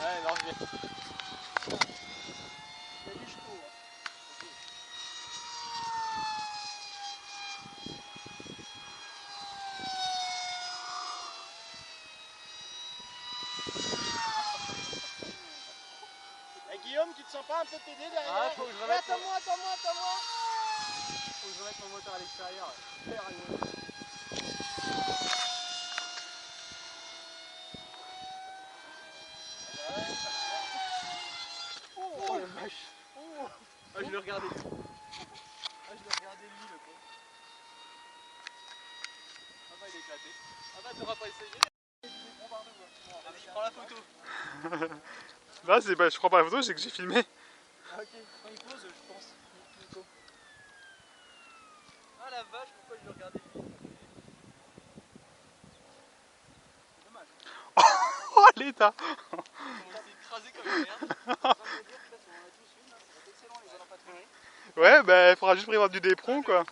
Ouais, non, je vais. Guillaume, tu te sens pas un peu pédé derrière? Ah, faut que je remette. Attends-moi. Faut que je remette mon moteur à l'extérieur. Oh la vache. Ah, je le regardais. Ah, je le regardais lui, le con. Ah bah, il est éclaté. Ah bah, t'auras pas essayé. Vas-y, prends la photo. Là, c'est je prends pas la photo, c'est que j'ai filmé. Ah, ok, quand il pose, je pense. Plutôt. Ah la vache, pourquoi je le regardais lui? C'est dommage. Oh l'état. On s'est écrasé comme une merde. On va me dire, peut-être on en a tous une, là. C'est excellent les allants pas trop. Ouais, bah il faudra juste prévoir du dépron quoi.